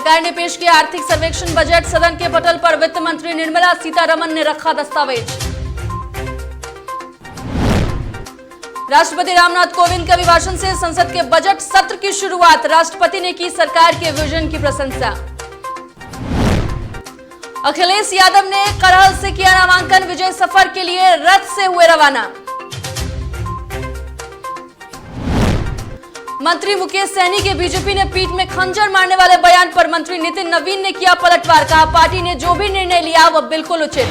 सरकार ने पेश किया आर्थिक सर्वेक्षण बजट। सदन के पटल पर वित्त मंत्री निर्मला सीतारमण ने रखा दस्तावेज। राष्ट्रपति रामनाथ कोविंद के अभिभाषण से संसद के बजट सत्र की शुरुआत। राष्ट्रपति ने की सरकार के विजन की प्रशंसा। अखिलेश यादव ने करहल से किया नामांकन। विजय सफर के लिए रथ से हुए रवाना। मंत्री मुकेश सहनी के बीजेपी ने पीठ में खंजर मारने वाले बयान पर मंत्री नितिन नवीन ने किया पलटवार। कहा, पार्टी ने जो भी निर्णय लिया वह बिल्कुल उचित।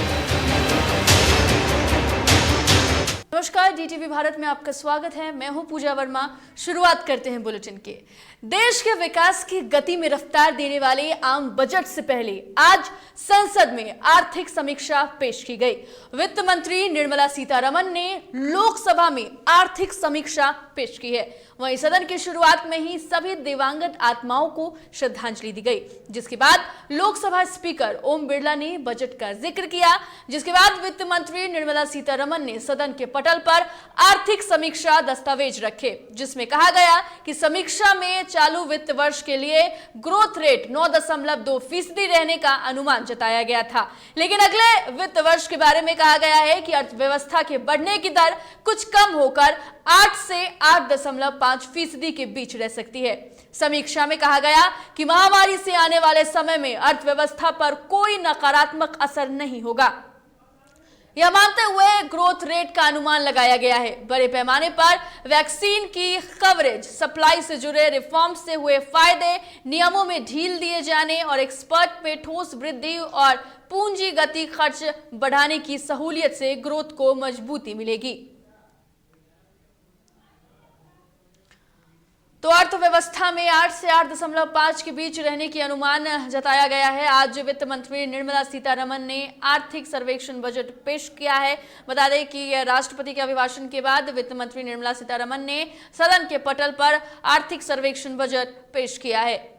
नमस्कार, डीटीवी भारत में आपका स्वागत है। मैं हूं पूजा वर्मा। शुरुआत करते हैं बुलेटिन के। देश के विकास की गति में रफ्तार देने वाले आम बजट से पहले आज संसद में आर्थिक समीक्षा पेश की गई। वित्त मंत्री निर्मला सीतारमण ने लोकसभा में आर्थिक समीक्षा पेश की है। वहीं सदन की शुरुआत में ही सभी दिवंगत आत्माओं को श्रद्धांजलि दी गई, जिसके बाद लोकसभा स्पीकर ओम बिरला ने बजट का जिक्र किया। जिसके बाद वित्त मंत्री निर्मला सीतारमण ने सदन के पटल पर आर्थिक समीक्षा दस्तावेज रखे, जिसमें कहा गया कि समीक्षा में चालू वित्त वर्ष के लिए ग्रोथ रेट 9.2% रहने का अनुमान जताया गया था। लेकिन अगले वित्त वर्ष के बारे में कहा गया है कि अर्थव्यवस्था के बढ़ने की दर कुछ कम होकर 8 से 8.5% के बीच रह सकती है। समीक्षा में कहा गया कि महामारी से आने वाले समय में अर्थव्यवस्था पर कोई नकारात्मक असर नहीं होगा। यह मानते हुए ग्रोथ रेट का अनुमान लगाया गया है। बड़े पैमाने पर वैक्सीन की कवरेज, सप्लाई से जुड़े रिफॉर्म से हुए फायदे, नियमों में ढील दिए जाने और एक्सपर्ट में ठोस वृद्धि और पूंजीगत खर्च बढ़ाने की सहूलियत से ग्रोथ को मजबूती मिलेगी। तो अर्थव्यवस्था में 8 से 8.5 के बीच रहने की अनुमान जताया गया है। आज वित्त मंत्री निर्मला सीतारमण ने आर्थिक सर्वेक्षण बजट पेश किया है। बता दें कि राष्ट्रपति के अभिभाषण के बाद वित्त मंत्री निर्मला सीतारमण ने सदन के पटल पर आर्थिक सर्वेक्षण बजट पेश किया है।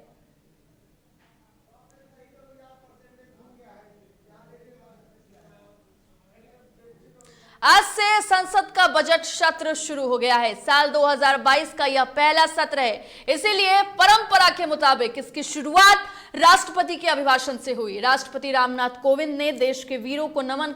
आज से संसद का बजट सत्र शुरू हो गया है। साल 2022 का यह पहला सत्र है, इसीलिए परंपरा के मुताबिक इसकी शुरुआत राष्ट्रपति के अभिभाषण से हुई। राष्ट्रपति रामनाथ कोविंद ने देश के वीरों को नमन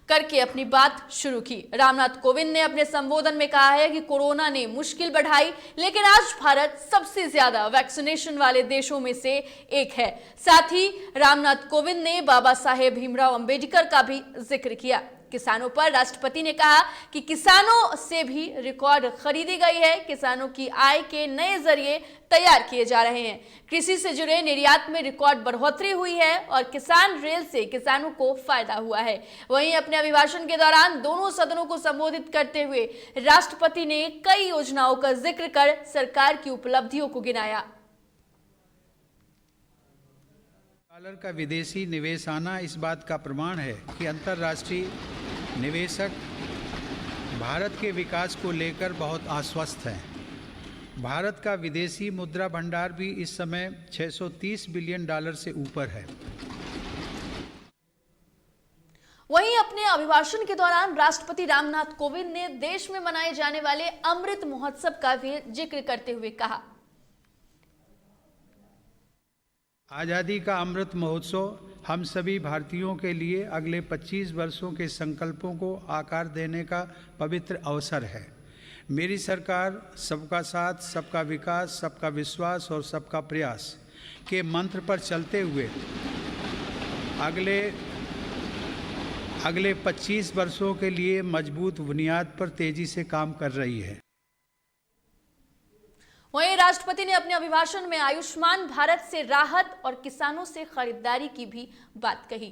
करके अपनी बात शुरू की। रामनाथ कोविंद ने अपने संबोधन में कहा है कि कोरोना ने मुश्किल बढ़ाई, लेकिन आज भारत सबसे ज्यादा वैक्सीनेशन वाले देशों में से एक है। साथ ही रामनाथ कोविंद ने बाबा साहेब भीमराव अंबेडकर का भी जिक्र किया। किसानों पर राष्ट्रपति ने कहा कि किसानों से भी रिकॉर्ड खरीदी गई है। किसानों की आय के नए जरिए तैयार किए जा रहे हैं। कृषि से जुड़े निर्यात में रिकॉर्ड बढ़ोतरी हुई है और किसान रेल से किसानों को फायदा हुआ है। वहीं अपने अभिभाषण के दौरान दोनों सदनों को संबोधित करते हुए राष्ट्रपति ने कई योजनाओं का जिक्र कर सरकार की उपलब्धियों को गिनाया। डॉलर का विदेशी निवेश आना इस बात का प्रमाण है कि अंतर्राष्ट्रीय निवेशक भारत के विकास को लेकर बहुत आश्वस्त हैं। भारत का विदेशी मुद्रा भंडार भी इस समय $630 बिलियन से ऊपर है। वहीं अपने अभिभाषण के दौरान राष्ट्रपति रामनाथ कोविंद ने देश में मनाए जाने वाले अमृत महोत्सव का भी जिक्र करते हुए कहा, आज़ादी का अमृत महोत्सव हम सभी भारतीयों के लिए अगले 25 वर्षों के संकल्पों को आकार देने का पवित्र अवसर है। मेरी सरकार सबका साथ, सबका विकास, सबका विश्वास और सबका प्रयास के मंत्र पर चलते हुए अगले 25 वर्षों के लिए मजबूत बुनियाद पर तेजी से काम कर रही है। वहीं राष्ट्रपति ने अपने अभिभाषण में आयुष्मान भारत से राहत और किसानों से खरीदारी की भी बात कही।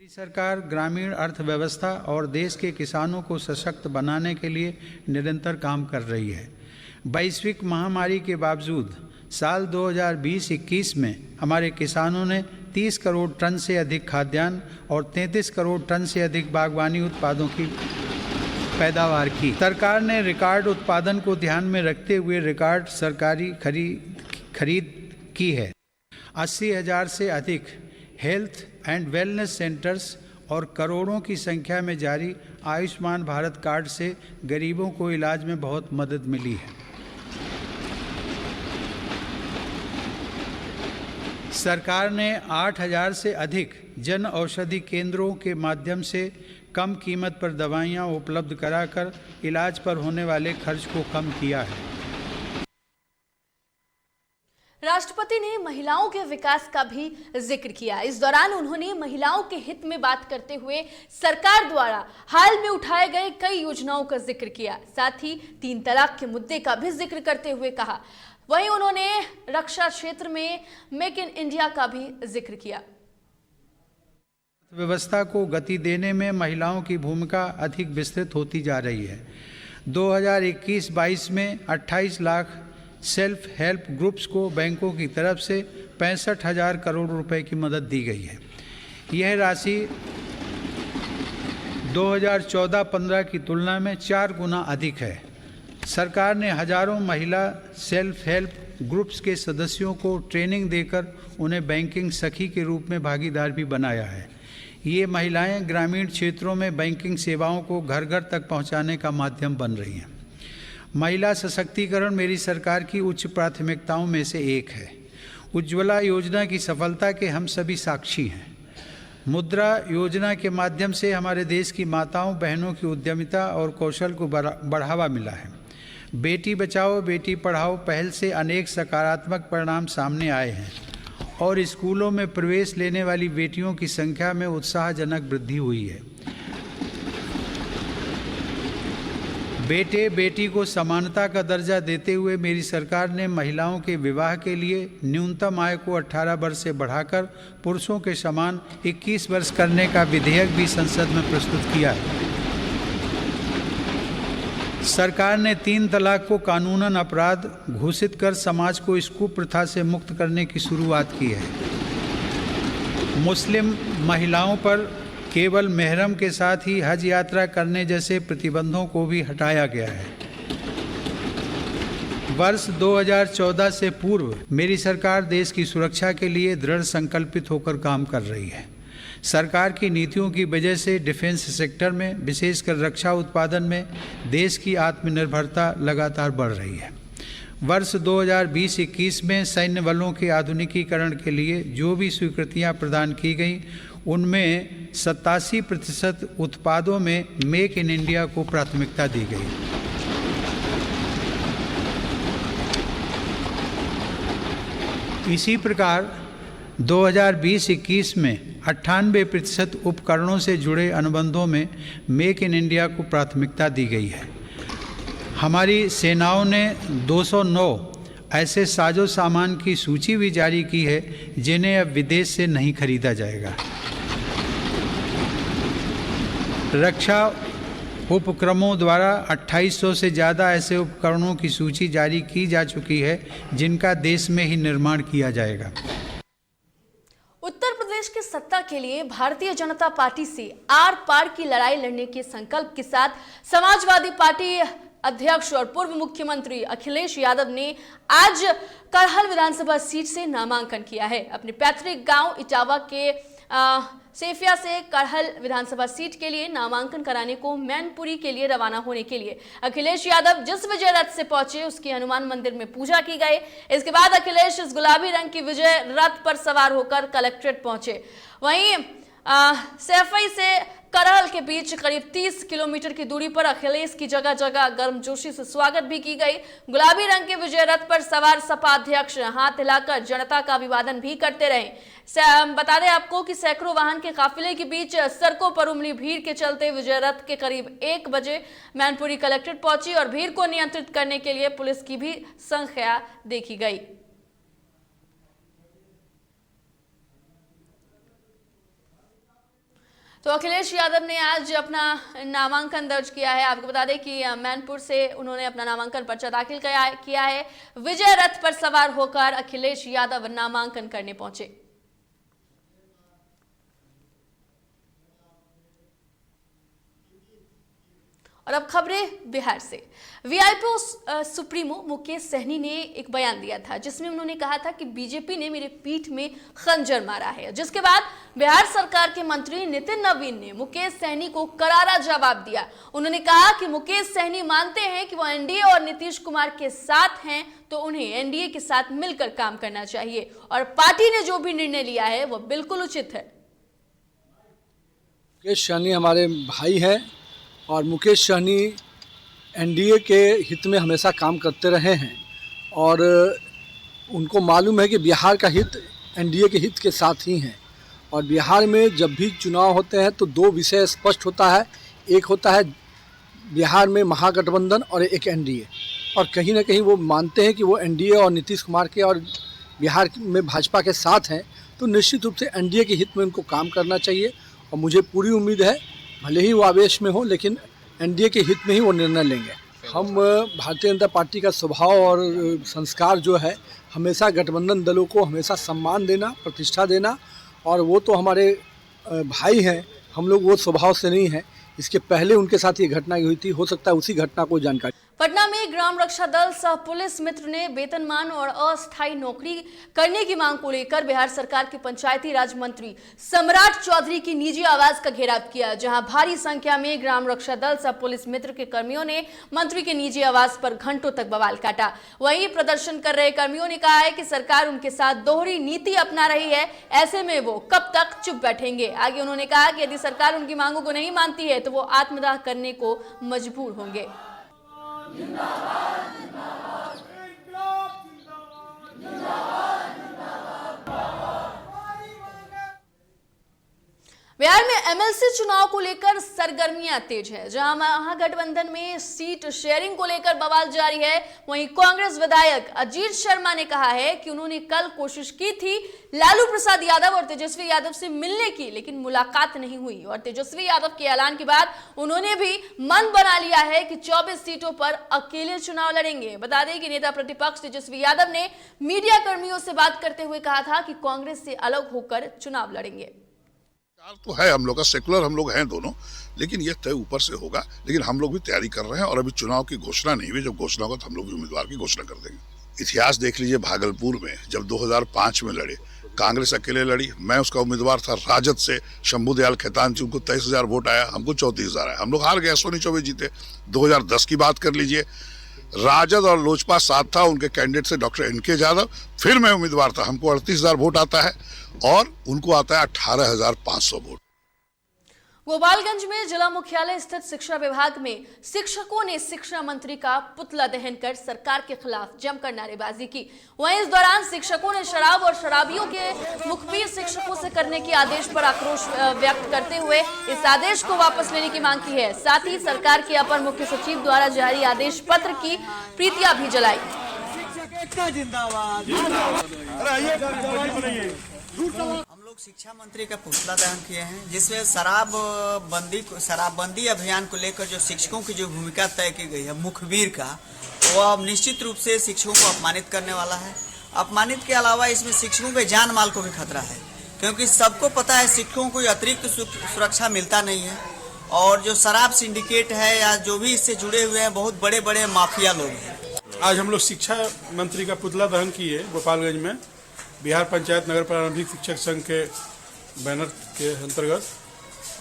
सरकार ग्रामीण अर्थव्यवस्था और देश के किसानों को सशक्त बनाने के लिए निरंतर काम कर रही है। वैश्विक महामारी के बावजूद साल 2020-21 में हमारे किसानों ने 30 करोड़ टन से अधिक खाद्यान्न और 33 करोड़ टन से अधिक बागवानी उत्पादों की पैदावार की। सरकार ने रिकॉर्ड उत्पादन को ध्यान में रखते हुए रिकॉर्ड सरकारी खरीद की है। 80,000 से अधिक हेल्थ एंड वेलनेस सेंटर्स और करोड़ों की संख्या में जारी आयुष्मान भारत कार्ड से गरीबों को इलाज में बहुत मदद मिली है। सरकार ने 8,000 से अधिक जन औषधि केंद्रों के माध्यम से कम कीमत पर दवाइयां उपलब्ध कराकर इलाज पर होने वाले खर्च को कम किया है। राष्ट्रपति ने महिलाओं के विकास का भी जिक्र किया। इस दौरान उन्होंने महिलाओं के हित में बात करते हुए सरकार द्वारा हाल में उठाए गए कई योजनाओं का जिक्र किया। साथ ही 3 तलाक के मुद्दे का भी जिक्र करते हुए कहा। वहीं उन्होंने रक्षा क्षेत्र में मेक इन इंडिया का भी जिक्र किया। व्यवस्था को गति देने में महिलाओं की भूमिका अधिक विस्तृत होती जा रही है। 2021-22 में 28 लाख सेल्फ हेल्प ग्रुप्स को बैंकों की तरफ से 65,000 करोड़ रुपए की मदद दी गई है। यह राशि 2014-15 की तुलना में 4 गुना अधिक है। सरकार ने हजारों महिला सेल्फ हेल्प ग्रुप्स के सदस्यों को ट्रेनिंग देकर उन्हें बैंकिंग सखी के रूप में भागीदार भी बनाया है। ये महिलाएं ग्रामीण क्षेत्रों में बैंकिंग सेवाओं को घर घर तक पहुंचाने का माध्यम बन रही हैं। महिला सशक्तिकरण मेरी सरकार की उच्च प्राथमिकताओं में से एक है। उज्ज्वला योजना की सफलता के हम सभी साक्षी हैं। मुद्रा योजना के माध्यम से हमारे देश की माताओं बहनों की उद्यमिता और कौशल को बढ़ावा मिला है। बेटी बचाओ बेटी पढ़ाओ पहल से अनेक सकारात्मक परिणाम सामने आए हैं और स्कूलों में प्रवेश लेने वाली बेटियों की संख्या में उत्साहजनक वृद्धि हुई है। बेटे बेटी को समानता का दर्जा देते हुए मेरी सरकार ने महिलाओं के विवाह के लिए न्यूनतम आय को 18 वर्ष से बढ़ाकर पुरुषों के समान 21 वर्ष करने का विधेयक भी संसद में प्रस्तुत किया है। सरकार ने 3 तलाक को कानूनन अपराध घोषित कर समाज को इस कुप्रथा से मुक्त करने की शुरुआत की है। मुस्लिम महिलाओं पर केवल मेहरम के साथ ही हज यात्रा करने जैसे प्रतिबंधों को भी हटाया गया है। वर्ष 2014 से पूर्व मेरी सरकार देश की सुरक्षा के लिए दृढ़ संकल्पित होकर काम कर रही है। सरकार की नीतियों की वजह से डिफेंस सेक्टर में, विशेषकर रक्षा उत्पादन में देश की आत्मनिर्भरता लगातार बढ़ रही है। वर्ष 2020-21 में सैन्य बलों के आधुनिकीकरण के लिए जो भी स्वीकृतियां प्रदान की गईं, उनमें 87% उत्पादों में मेक इन इंडिया को प्राथमिकता दी गई। इसी प्रकार 2020-21 में 98% उपकरणों से जुड़े अनुबंधों में मेक इन इंडिया को प्राथमिकता दी गई है। हमारी सेनाओं ने 209 ऐसे साजो सामान की सूची भी जारी की है जिन्हें अब विदेश से नहीं खरीदा जाएगा। रक्षा उपक्रमों द्वारा 2800 से ज़्यादा ऐसे उपकरणों की सूची जारी की जा चुकी है जिनका देश में ही निर्माण किया जाएगा। उत्तर प्रदेश की सत्ता के लिए भारतीय जनता पार्टी से आर पार की लड़ाई लड़ने के संकल्प के साथ समाजवादी पार्टी अध्यक्ष और पूर्व मुख्यमंत्री अखिलेश यादव ने आज करहल विधानसभा सीट से नामांकन किया है। अपने पैतृक गांव इटावा के सेफिया से करहल विधानसभा सीट के लिए नामांकन कराने को मैनपुरी के लिए रवाना होने के लिए अखिलेश यादव जिस विजय रथ से पहुंचे उसकी हनुमान मंदिर में पूजा की गई। इसके बाद अखिलेश इस गुलाबी रंग की विजय रथ पर सवार होकर कलेक्ट्रेट पहुंचे। वहीं सैफई से करहल के बीच करीब 30 किलोमीटर की दूरी पर अखिलेश की जगह जगह गर्मजोशी से स्वागत भी की गई। गुलाबी रंग के विजय रथ पर सवार सपा अध्यक्ष हाथ हिलाकर जनता का अभिवादन भी करते रहे। बता दें आपको कि सैकड़ों वाहन के काफिले के बीच सड़कों पर उमड़ी भीड़ के चलते विजय रथ के करीब 1 बजे मैनपुरी कलेक्ट्रेट पहुंची और भीड़ को नियंत्रित करने के लिए पुलिस की भी संख्या देखी गई। तो अखिलेश यादव ने आज अपना नामांकन दर्ज किया है। आपको बता दें कि मैनपुर से उन्होंने अपना नामांकन पर्चा दाखिल किया है। विजय रथ पर सवार होकर अखिलेश यादव नामांकन करने पहुंचे। और अब खबरें बिहार से। वीआईपी सुप्रीमो मुकेश सहनी ने एक बयान दिया था जिसमें उन्होंने कहा था कि बीजेपी ने मेरे पीठ में खंजर मारा है, जिसके बाद बिहार सरकार के मंत्री नितिन नवीन ने मुकेश सहनी को करारा जवाब दिया। उन्होंने कहा कि मुकेश सहनी मानते हैं कि वो एनडीए और नीतीश कुमार के साथ हैं तो उन्हें एनडीए के साथ मिलकर काम करना चाहिए और पार्टी ने जो भी निर्णय लिया है वो बिल्कुल उचित है। मुकेश सहनी हमारे भाई हैं और मुकेश सहनी एनडीए के हित में हमेशा काम करते रहे हैं और उनको मालूम है कि बिहार का हित एनडीए के हित के साथ ही है। और बिहार में जब भी चुनाव होते हैं तो दो विषय स्पष्ट होता है, एक होता है बिहार में महागठबंधन और एक एनडीए। और कहीं ना कहीं वो मानते हैं कि वो एनडीए और नीतीश कुमार के और बिहार में भाजपा के साथ हैं, तो निश्चित रूप से एनडीए के हित में उनको काम करना चाहिए। और मुझे पूरी उम्मीद है, भले ही वो आवेश में हो, लेकिन एनडीए के हित में ही वो निर्णय लेंगे। हम भारतीय जनता पार्टी का स्वभाव और संस्कार जो है, हमेशा गठबंधन दलों को हमेशा सम्मान देना, प्रतिष्ठा देना, और वो तो हमारे भाई हैं, हम लोग वो स्वभाव से नहीं हैं। इसके पहले उनके साथ ये घटना हुई थी, हो सकता है उसी घटना को जानकारी। पटना में ग्राम रक्षा दल सह पुलिस मित्र ने वेतनमान और अस्थायी नौकरी करने की मांग को लेकर बिहार सरकार के पंचायती राज मंत्री सम्राट चौधरी की निजी आवास का घेराव किया, जहां भारी संख्या में ग्राम रक्षा दल सह पुलिस मित्र के कर्मियों ने मंत्री के निजी आवास पर घंटों तक बवाल काटा। वहीं प्रदर्शन कर रहे कर्मियों ने कहा है कि सरकार उनके साथ दोहरी नीति अपना रही है, ऐसे में वो कब तक चुप बैठेंगे। आगे उन्होंने कहा कि यदि सरकार उनकी मांगों को नहीं मानती है तो वो आत्मदाह करने को मजबूर होंगे। बिहार में एमएलसी चुनाव को लेकर सरगर्मियां तेज है। जहां महागठबंधन में सीट शेयरिंग को लेकर बवाल जारी है, वहीं कांग्रेस विधायक अजीत शर्मा ने कहा है कि उन्होंने कल कोशिश की थी लालू प्रसाद यादव और तेजस्वी यादव से मिलने की, लेकिन मुलाकात नहीं हुई और तेजस्वी यादव के ऐलान के बाद उन्होंने भी मन बना लिया है कि 24 सीटों पर अकेले चुनाव लड़ेंगे। बता दें कि नेता प्रतिपक्ष तेजस्वी यादव ने मीडिया कर्मियों से बात करते हुए कहा था कि कांग्रेस से अलग होकर चुनाव लड़ेंगे। तो है हम लोग का, सेकुलर हम लोग हैं दोनों, लेकिन ये तय ऊपर से होगा। लेकिन हम लोग भी तैयारी कर रहे हैं और अभी चुनाव की घोषणा नहीं हुई। जब घोषणा होगा तो हम लोग भी उम्मीदवार की घोषणा कर देंगे। इतिहास देख लीजिए, भागलपुर में जब 2005 में लड़े, कांग्रेस अकेले लड़ी, मैं उसका उम्मीदवार था। राजद से शंभू दयाल खेतान जी, उनको 23,000 वोट आया, हमको 34,000 आया, हम लोग हार गए, सोनी चौबे जीते। 2010 की बात कर लीजिए, राजद और लोजपा साथ था, उनके कैंडिडेट से डॉक्टर एनके यादव, फिर मैं उम्मीदवार था, हमको 38,000 वोट आता है और उनको आता है 18,500 वोट। गोपालगंज में जिला मुख्यालय स्थित शिक्षा विभाग में शिक्षकों ने शिक्षा मंत्री का पुतला दहन कर सरकार के खिलाफ जमकर नारेबाजी की। वहीं इस दौरान शिक्षकों ने शराब और शराबियों के मुखबिर शिक्षकों से करने के आदेश पर आक्रोश व्यक्त करते हुए इस आदेश को वापस लेने की मांग की है। साथ ही सरकार के अपर मुख्य सचिव द्वारा जारी आदेश पत्र की प्रतियां भी जलाई। हम लोग शिक्षा मंत्री का पुतला दहन किए हैं, जिसमें शराबबंदी अभियान को लेकर जो शिक्षकों की जो भूमिका तय की गई है मुखबिर का, वो अब निश्चित रूप से शिक्षकों को अपमानित करने वाला है। अपमानित के अलावा इसमें शिक्षकों के जान माल को भी खतरा है, क्योंकि सबको पता है शिक्षकों को अतिरिक्त सुरक्षा मिलता नहीं है। और जो शराब सिंडिकेट है या जो भी इससे जुड़े हुए हैं, बहुत बड़े बड़े माफिया लोग हैं। आज हम लोग शिक्षा मंत्री का पुतला दहन किए गोपालगंज में, बिहार पंचायत नगर प्रारंभिक शिक्षक संघ के बैनर के अंतर्गत।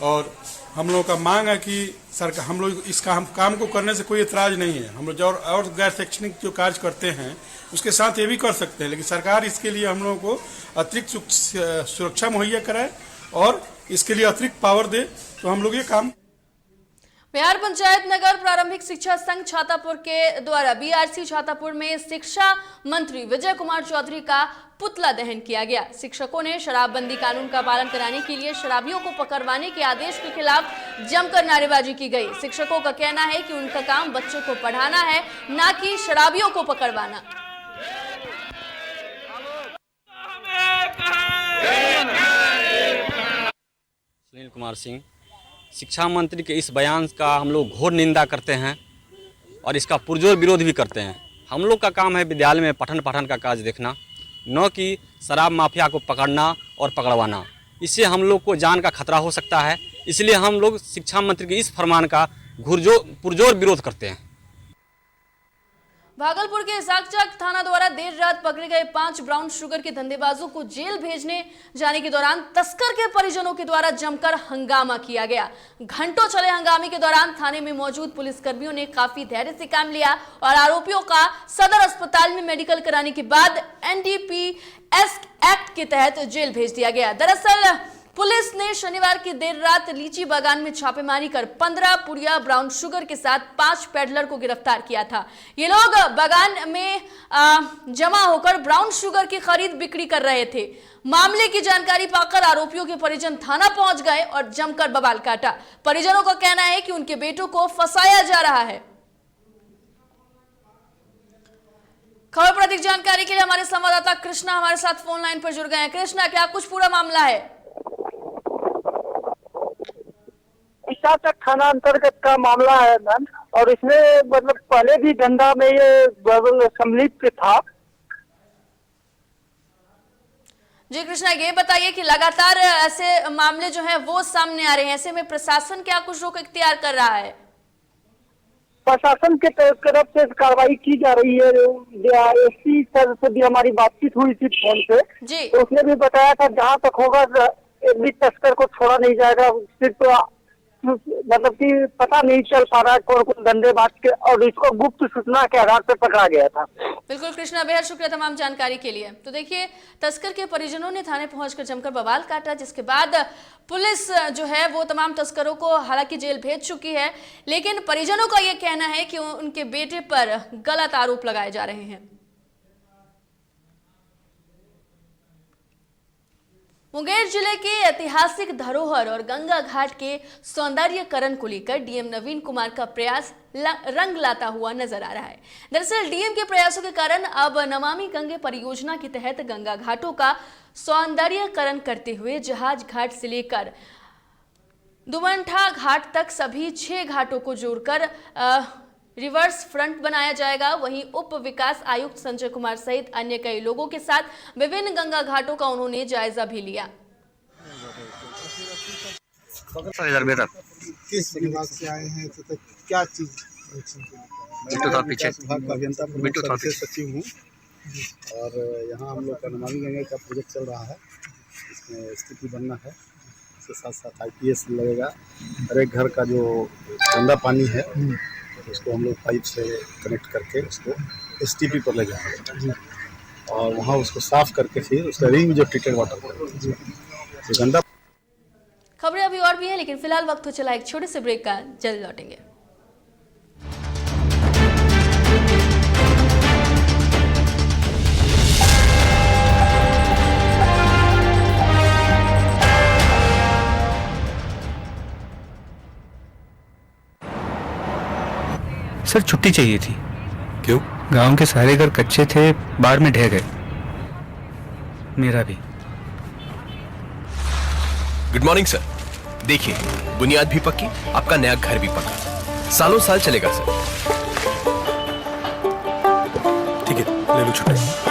और हम लोगों का मांग है कि सरकार, हम लोग इस काम को करने से कोई एतराज नहीं है। हम लोग और गैर शैक्षणिक जो कार्य करते हैं उसके साथ ये भी कर सकते हैं, लेकिन सरकार इसके लिए हम लोगों को अतिरिक्त सुरक्षा मुहैया कराए और इसके लिए अतिरिक्त पावर दे, तो हम लोग ये काम। बिहार पंचायत नगर प्रारंभिक शिक्षा संघ छातापुर के द्वारा बीआरसी छातापुर में शिक्षा मंत्री विजय कुमार चौधरी का पुतला दहन किया गया। शिक्षकों ने शराबबंदी कानून का पालन कराने के लिए शराबियों को पकड़वाने के आदेश के खिलाफ जमकर नारेबाजी की गई। शिक्षकों का कहना है कि उनका काम बच्चों को पढ़ाना है, न कि शराबियों को पकड़वाना। सुनील कुमार सिंह, शिक्षा मंत्री के इस बयान का हम लोग घोर निंदा करते हैं और इसका पुरजोर विरोध भी करते हैं। हम लोग का काम है विद्यालय में पठन पाठन का कार्य देखना, न कि शराब माफिया को पकड़ना और पकड़वाना। इससे हम लोग को जान का खतरा हो सकता है। इसलिए हम लोग शिक्षा मंत्री के इस फरमान का पुरजोर विरोध करते हैं। भागलपुर के साकचक थाना द्वारा देर रात पकड़े गए 5 ब्राउन शुगर के धंधेबाजों को जेल भेजने जाने के दौरान तस्कर के परिजनों के द्वारा जमकर हंगामा किया गया। घंटों चले हंगामे के दौरान थाने में मौजूद पुलिसकर्मियों ने काफी धैर्य से काम लिया और आरोपियों का सदर अस्पताल में मेडिकल कराने के बाद NDPS एक्ट के तहत जेल भेज दिया गया। दरअसल पुलिस ने शनिवार की देर रात लीची बागान में छापेमारी कर 15 पुड़िया ब्राउन शुगर के साथ 5 पेडलर को गिरफ्तार किया था। ये लोग बागान में जमा होकर ब्राउन शुगर की खरीद बिक्री कर रहे थे। मामले की जानकारी पाकर आरोपियों के परिजन थाना पहुंच गए और जमकर बवाल काटा। परिजनों का कहना है कि उनके बेटों को फंसाया जा रहा है। खबर पर अधिक जानकारी के लिए हमारे संवाददाता कृष्णा हमारे साथ फोन लाइन पर जुड़ गए हैं। कृष्णा, क्या कुछ पूरा मामला है? साकचक थाना अंतर्गत का मामला है मैम, और इसमें मतलब पहले भी धंधा में ये सम्मिलित था। जी कृष्णा, ये बताइए कि लगातार ऐसे मामले जो हैं वो सामने आ रहे हैं, ऐसे में प्रशासन क्या कुछ रोक इख्तियार कर रहा है? प्रशासन के तरफ से कार्रवाई की जा रही है। एसपी सर से भी हमारी बातचीत हुई थी फोन पे जी। तो उसने भी बताया था जहाँ तक होगा एक भी तस्कर को छोड़ा नहीं जाएगा। सिर्फ मतलब कि पता नहीं चल पा रहा है कौन कौन धंधेबाज के, और इसको गुप्त सूचना के आधार पर पकड़ा गया था। बिल्कुल कृष्णा, बेहद शुक्रिया तमाम जानकारी के लिए। तो देखिए, तस्कर के परिजनों ने थाने पहुंचकर जमकर बवाल काटा, जिसके बाद पुलिस जो है वो तमाम तस्करों को हालांकि जेल भेज चुकी है, लेकिन परिजनों का ये कहना है कि उनके बेटे पर गलत आरोप लगाए जा रहे हैं। मुंगेर जिले के ऐतिहासिक धरोहर और गंगा घाट के सौंदर्यीकरण को लेकर डीएम नवीन कुमार का प्रयास रंग लाता हुआ नजर आ रहा है। दरअसल डीएम के प्रयासों के कारण अब नमामि गंगे परियोजना के तहत गंगा घाटों का सौंदर्यीकरण करते हुए जहाज घाट से लेकर दुमंठा घाट तक सभी 6 घाटों को जोड़कर रिवर्स फ्रंट बनाया जाएगा। वहीं उप विकास आयुक्त संजय कुमार सहित अन्य कई लोगों के साथ विभिन्न गंगा घाटों का उन्होंने जायजा भी लिया। किस विभाग से आए हैं तो क्या चीज? विभाग का सचिव हूँ और यहाँ हम लोग का नमामि गंगे का प्रोजेक्ट चल रहा है। इसमें स्थिति बनना है, इसके साथ साथ IPS लगेगा। हर एक घर का जो गंदा पानी है उसको हम लोग पाइप से कनेक्ट करके उसको STP पर ले जाएंगे और वहाँ उसको साफ करके फिर उसका रिंग जो ट्रीटेड वाटर गंदा। खबरें अभी और भी हैं, लेकिन फिलहाल वक्त हो चला एक छोटे से ब्रेक का। जल्द लौटेंगे। सर छुट्टी चाहिए थी। क्यों? गांव के सारे घर कच्चे थे, बाढ़ में ढह गए। मेरा भी। Good morning sir. देखिए, बुनियाद भी पक्की, आपका नया घर भी पक्का, सालों साल चलेगा सर। ठीक है, ले लो छुट्टी।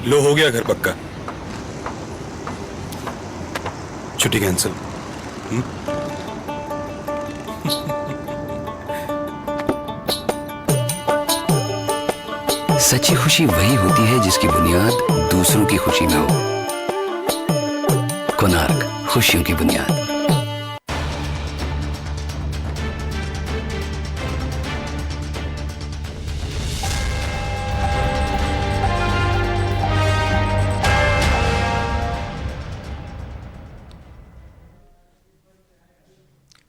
लो, हो गया घर पक्का। छुट्टी कैंसिल। सच्ची खुशी वही होती है जिसकी बुनियाद दूसरों की खुशी में हो। कोणार्क, खुशियों की बुनियाद।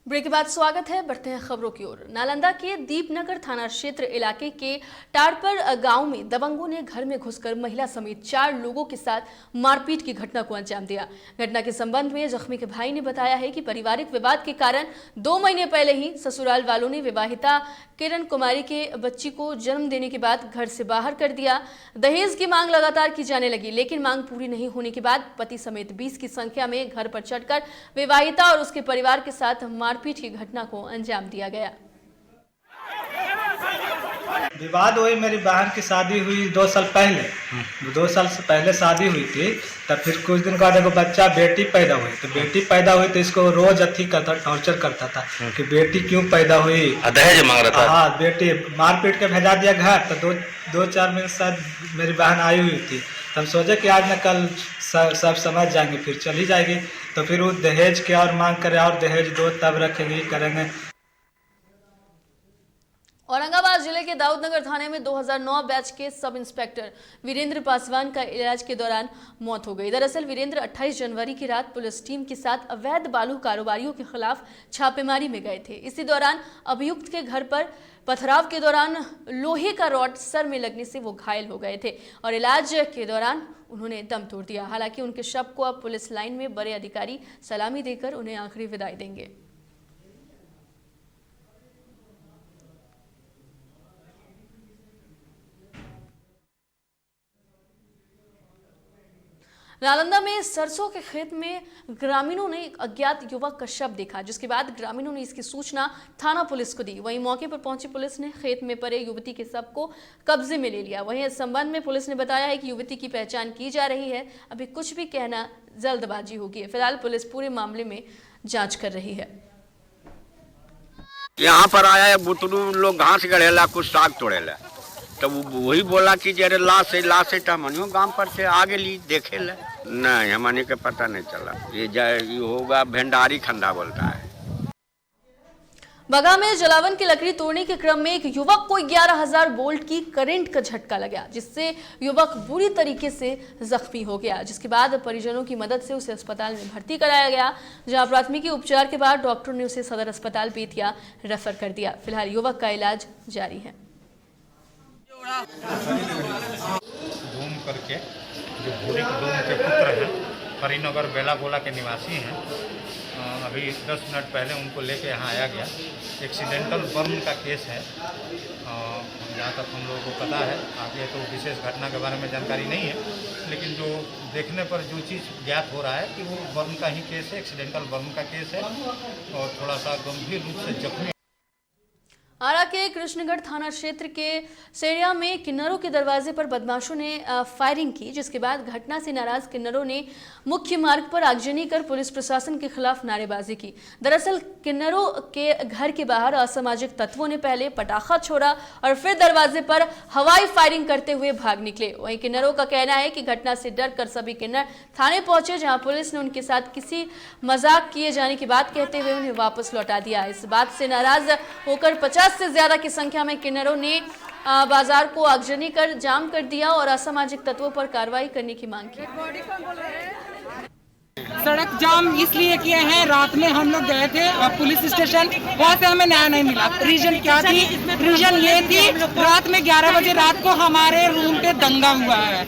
ब्रेक के बाद स्वागत है। बढ़ते हैं खबरों की ओर। नालंदा के दीपनगर थाना क्षेत्र इलाके के टारपर गांव में दबंगों ने घर में घुसकर महिला समेत 4 लोगों के साथ मारपीट की घटना को अंजाम दिया। घटना के संबंध में जख्मी के भाई ने बताया है कि पारिवारिक विवाद के कारण 2 महीने पहले ही ससुराल वालों ने विवाहिता किरण कुमारी के बच्ची को जन्म देने के बाद घर से बाहर कर दिया। दहेज की मांग लगातार की जाने लगी, लेकिन मांग पूरी नहीं होने के बाद पति समेत 20 की संख्या में घर पर चढ़कर विवाहिता और उसके परिवार के साथ मारपीट की घटना को अंजाम दिया गया। विवाद हुई, मेरी बहन की शादी हुई 2 साल पहले। 2 साल से पहले शादी हुई थी, तब फिर कुछ दिन बाद एगो बच्चा बेटी पैदा हुई। तो बेटी पैदा हुई तो इसको रोज अथी करता, टॉर्चर करता था कि बेटी क्यों पैदा हुई, दहेज मांग रहा था। हाँ, बेटी मारपीट के भेजा दिया घर। तो 2-4 महीने शायद मेरी बहन आई हुई थी, तब सोचे कि आज न कल सब समझ जाएंगे, फिर चली जाएगी। तो फिर वो दहेज के और मांग करे और दहेज दो तब रखेंगे, करेंगे। औरंगाबाद जिले के दाऊदनगर थाने में 2009 बैच के सब इंस्पेक्टर वीरेंद्र पासवान का इलाज के दौरान मौत हो गई। दरअसल वीरेंद्र 28 जनवरी की रात पुलिस टीम के साथ अवैध बालू कारोबारियों के खिलाफ छापेमारी में गए थे। इसी दौरान अभियुक्त के घर पर पथराव के दौरान लोहे का रॉड सर में लगने से वो घायल हो गए थे और इलाज के दौरान उन्होंने दम तोड़ दिया। हालांकि उनके शव को अब पुलिस लाइन में बड़े अधिकारी सलामी देकर उन्हें आखिरी विदाई देंगे। नालंदा में सरसों के खेत में ग्रामीणों ने एक अज्ञात युवक का शव देखा, जिसके बाद ग्रामीणों ने इसकी सूचना थाना पुलिस को दी। वहीं मौके पर पहुंची पुलिस ने खेत में पड़े युवती के शव को कब्जे में ले लिया। वहीं इस संबंध में पुलिस ने बताया है कि युवती की पहचान की जा रही है। अभी कुछ भी कहना जल्दबाजी होगी। फिलहाल पुलिस पूरे मामले में जाँच कर रही है। यहाँ पर आया है बुतरू लोग घास गढ़ेला, कुछ साग तोड़ेला, तो वही बोला कि जरे लाश है टमनियो गांव पर से आगे ली देखे ले। नहीं, हमारे के पता नहीं चला। ये होगा भंडारी खंडा बोलता है। बगा में जलावन की लकड़ी तोड़ने के क्रम में एक युवक को 11,000 वोल्ट की करंट का झटका लगा, जिससे युवक बुरी तरीके से जख्मी हो गया। जिसके बाद परिजनों की मदद से उसे अस्पताल में भर्ती कराया गया, जहां प्राथमिक उपचार के बाद डॉक्टर ने उसे सदर अस्पताल बेतिया रेफर कर दिया। फिलहाल युवक का इलाज जारी है। धूम करके जो भूरी धूम के पुत्र हैं, परिनगर बेलागोला के निवासी हैं, अभी 10 मिनट पहले उनको लेके यहाँ आया गया। एक्सीडेंटल बर्न का केस है, जहाँ तक हम लोगों को पता है। आगे तो विशेष घटना के बारे में जानकारी नहीं है, लेकिन जो देखने पर जो चीज़ ज्ञात हो रहा है कि वो बर्न का ही केस है, एक्सीडेंटल बर्न का केस है और थोड़ा सा गंभीर रूप से जख्मी। आरा के कृष्णगढ़ थाना क्षेत्र के सेरिया में किन्नरों के दरवाजे पर बदमाशों ने फायरिंग की, जिसके बाद घटना से नाराज किन्नरों ने मुख्य मार्ग पर आगजनी कर पुलिस प्रशासन के खिलाफ नारेबाजी की। दरअसल किन्नरों के घर के बाहर असामाजिक तत्वों ने पहले पटाखा छोड़ा और फिर दरवाजे पर हवाई फायरिंग करते हुए भाग निकले। वहीं किन्नरों का कहना है कि घटना से डर कर सभी किन्नर थाने पहुंचे, जहां पुलिस ने उनके साथ किसी मजाक किए जाने की बात कहते हुए उन्हें वापस लौटा दिया। इस बात से नाराज होकर 50 से ज्यादा की संख्या में किन्नरों ने बाजार को आगजनी कर जाम कर दिया और असामाजिक तत्वों पर कार्रवाई करने की मांग की। सड़क जाम इसलिए किए हैं, रात में हम लोग गए थे पुलिस स्टेशन, वहाँ से हमें न्याय नहीं मिला। रीजन क्या थी? रीजन ये थी, रात में 11 बजे रात को हमारे रूम पे दंगा हुआ है,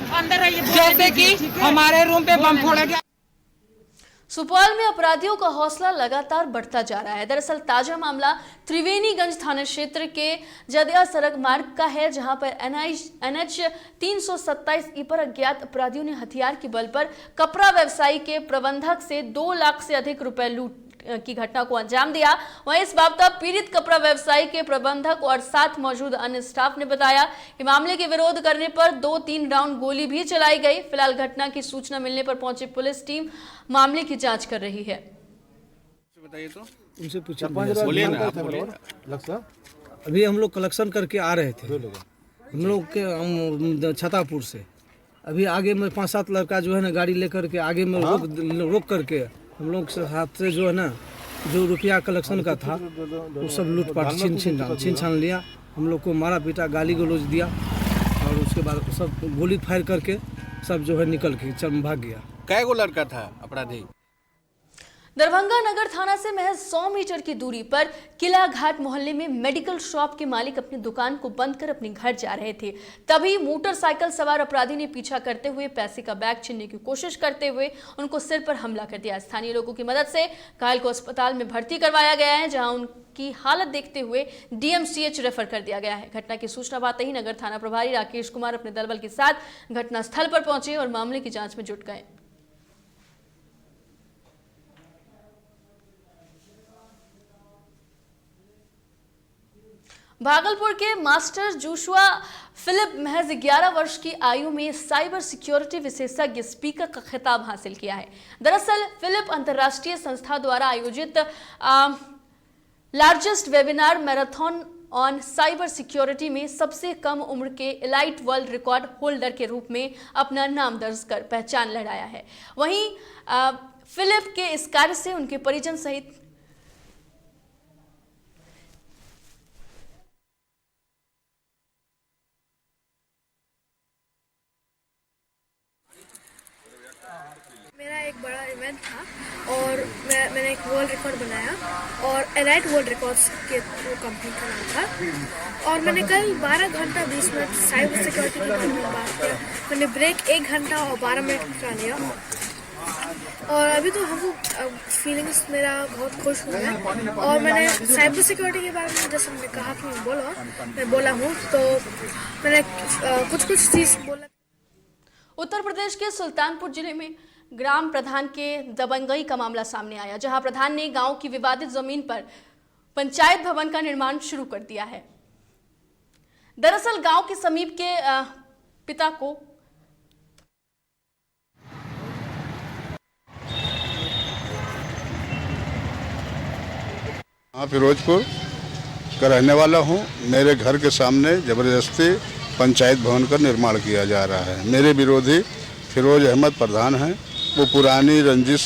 जैसे कि हमारे रूम पे बम फोड़ा गया। सुपौल में अपराधियों का हौसला लगातार बढ़ता जा रहा है। दरअसल ताजा मामला त्रिवेणीगंज थाना क्षेत्र के जदिया सड़क मार्ग का है, जहां पर NH 327E पर अज्ञात अपराधियों ने हथियार के बल पर कपड़ा व्यवसायी के प्रबंधक से 2 लाख से अधिक रुपए लूट की घटना को अंजाम दिया। वहीं इस बाबत पीड़ित कपड़ा व्यवसायी के प्रबंधक और साथ मौजूद अन्य स्टाफ ने बताया कि मामले के विरोध करने पर 2-3 राउंड गोली भी चलाई गई। फिलहाल घटना की सूचना मिलने पर पहुंची पुलिस टीम मामले की जांच कर रही है। बताइए तो उनसे पूछिए, बोलिए ना, आप बोलिए। अभी हम लोग कलेक्शन करके आ रहे थे, हम लोग के छतापुर से। अभी आगे में 5-7 लड़का जो है ना गाड़ी लेकर के आगे में रोक करके हम लोग से हाथ से जो है ना जो रुपया कलेक्शन का था वो सब लूटपाट छीन छान लिया। हम लोग को मारा पीटा, गाली गलौज दिया और उसके बाद सब गोली फायर करके सब जो है निकल के भाग गया। कै गो लड़का था अपराधी? दरभंगा नगर थाना से महज 100 मीटर की दूरी पर किला घाट मोहल्ले में मेडिकल शॉप के मालिक अपनी दुकान को बंद कर अपने घर जा रहे थे। तभी मोटरसाइकिल सवार अपराधी ने पीछा करते हुए पैसे का बैग छीनने की कोशिश करते हुए उनको सिर पर हमला कर दिया। स्थानीय लोगों की मदद से घायल को अस्पताल में भर्ती करवाया गया है, जहां उनकी हालत देखते हुए DMCH रेफर कर दिया गया है। घटना की सूचना पाते ही नगर थाना प्रभारी राकेश कुमार अपने दलबल के साथ घटनास्थल पर पहुंचे और मामले की जांच में जुट गए। भागलपुर के मास्टर जोशुआ फिलिप महज 11 वर्ष की आयु में साइबर सिक्योरिटी विशेषज्ञ स्पीकर का खिताब हासिल किया है। दरअसल फिलिप अंतर्राष्ट्रीय संस्था द्वारा आयोजित largest webinar marathon on cyber security में सबसे कम उम्र के एलाइट वर्ल्ड रिकॉर्ड होल्डर के रूप में अपना नाम दर्ज कर पहचान लहराया है। वहीं फिलिप के इस कार्य से उनके परिजन सहित मेरा एक बड़ा इवेंट था और मैंने एक वर्ल्ड रिकॉर्ड बनाया और एलाइट वर्ल्ड रिकॉर्ड्स के वो कंपनी का नाम था। और मैंने कल 12 घंटा 20 मिनट साइबर सिक्योरिटी के बारे में बात किया। मैंने ब्रेक 1 घंटा और 12 मिनट का लिया और अभी तो हमको फीलिंग्स मेरा बहुत खुश हुआ है। और मैंने साइबर सिक्योरिटी के बारे में जैसे मैंने कहा कि मैं बोला हूँ तो मैंने कुछ चीज़ बोला। उत्तर प्रदेश के सुल्तानपुर जिले में ग्राम प्रधान के दबंगई का मामला सामने आया, जहां प्रधान ने गांव की विवादित जमीन पर पंचायत भवन का निर्माण शुरू कर दिया है। दरअसल गांव के समीप के पिता को फिरोजपुर का रहने वाला हूं। मेरे घर के सामने जबरदस्ती पंचायत भवन का निर्माण किया जा रहा है। मेरे विरोधी फिरोज अहमद प्रधान हैं। वो पुरानी रंजिश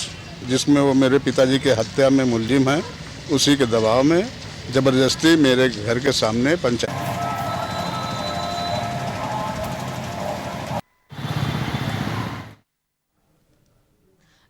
जिसमें वो मेरे पिताजी के हत्या में मुलजिम हैं, उसी के दबाव में जबरदस्ती मेरे घर के सामने पंचायत।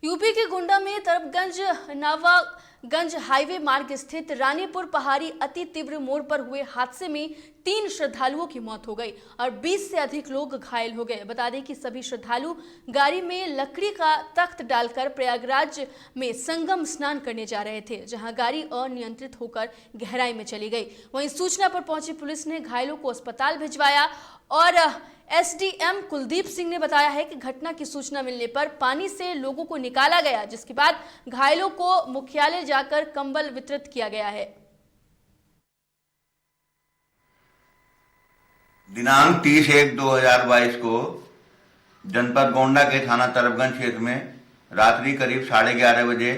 यूपी के गोंडा में तरफगंज नवागंज हाईवे मार्ग स्थित रानीपुर पहाड़ी अति तीव्र मोड़ पर हुए हादसे में 3 श्रद्धालुओं की मौत हो गई और 20 से अधिक लोग घायल हो गए। बता दें कि सभी श्रद्धालु गाड़ी में लकड़ी का तख्त डालकर प्रयागराज में संगम स्नान करने जा रहे थे, जहां गाड़ी अनियंत्रित होकर गहराई में चली गई। वहीं सूचना पर पहुंची पुलिस ने घायलों को अस्पताल भिजवाया और SDM कुलदीप सिंह ने बताया है कि घटना की सूचना मिलने पर पानी से लोगों को निकाला गया, जिसके बाद घायलों को मुख्यालय जाकर कंबल वितरित किया गया है। दिनांक 30/1/2022 को जनपद गोंडा के थाना तरफगंज क्षेत्र में रात्रि करीब 11:30 बजे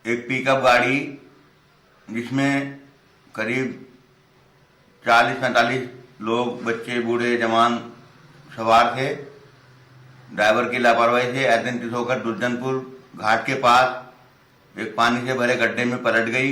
एक पिकअप गाड़ी जिसमें करीब 40-45 लोग, बच्चे, बूढ़े, जवान सवार थे, ड्राइवर की लापरवाही से अनियंत्रित होकर दुर्जनपुर घाट के पास एक पानी से भरे गड्ढे में पलट गई।